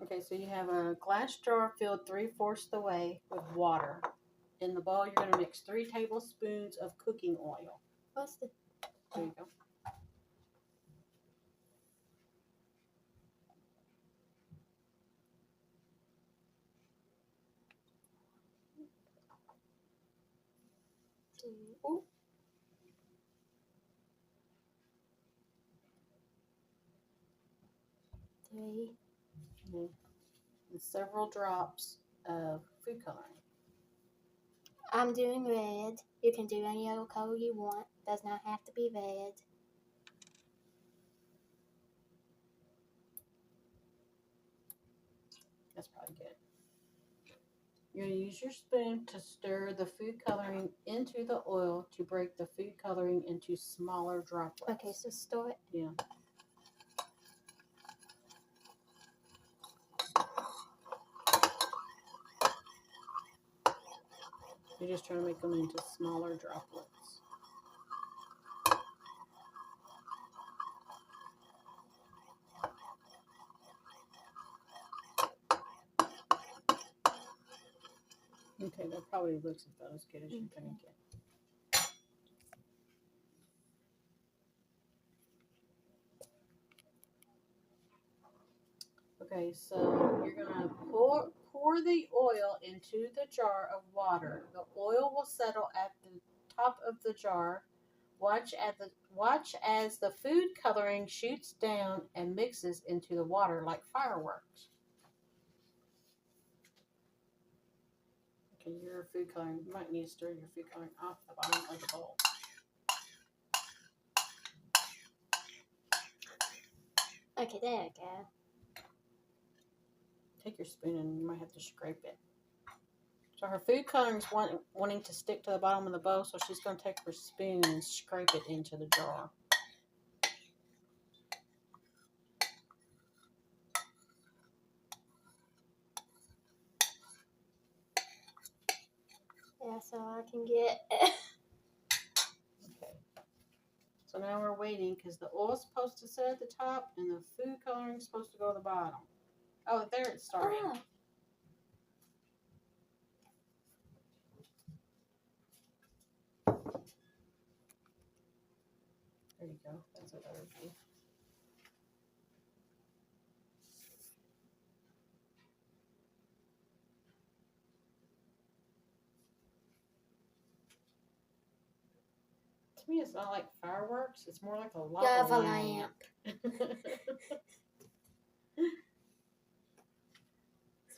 Okay, so you have a glass jar filled 3/4 the way with water. In the bowl, you're going to mix 3 tablespoons of cooking oil. What's the... There you go. Ooh. Three. And several drops of food coloring. I'm doing red. You can do any other color you want. Does not have to be red. That's probably good. You're going to use your spoon to stir the food coloring into the oil to break the food coloring into smaller droplets. Okay, so stir it. Yeah. You're just trying to make them into smaller droplets. Okay, that probably looks about as good as you're going to get. Okay, so you're going to pour the oil into the jar of water. The oil will settle at the top of the jar. Watch as the food coloring shoots down and mixes into the water like fireworks. Okay, your food coloring, you might need to stir your food coloring off the bottom of the bowl. Okay, there we go. Take your spoon and you might have to scrape it. So her food coloring is wanting to stick to the bottom of the bowl, so she's going to take her spoon and scrape it into the jar. Yeah, so I can get... Okay. So now we're waiting because the oil's supposed to sit at the top and the food coloring is supposed to go to the bottom. Oh, there it's starting. Oh. There you go. That's a better view. To me, it's not like fireworks. It's more like a lava lamp. It's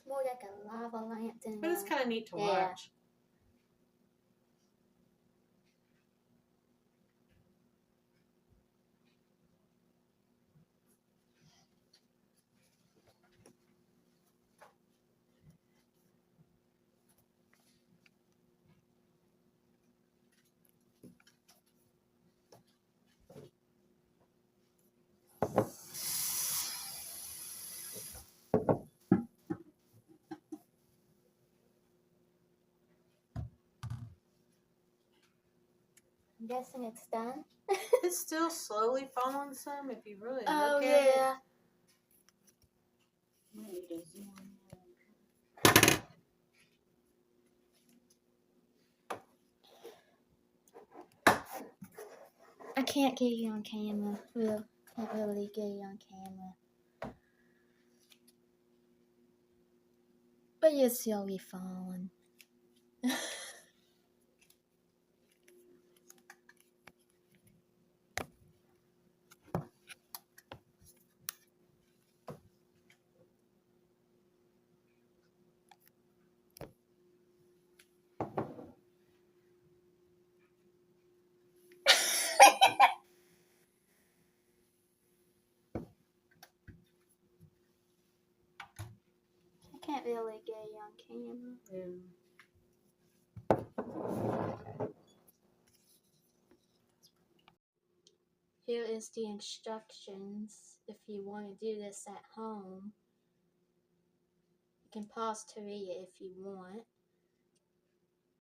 more like a lava lamp than... But it's kind of neat to watch. I'm guessing it's done. It's still slowly falling some if you really Oh, look at yeah. it. Might need to zoom in. I can't get you on camera. Can't really get you on camera. But you're slowly falling. I can't really get you on camera. Yeah. Here is the instructions if you want to do this at home. You can pause to read it if you want.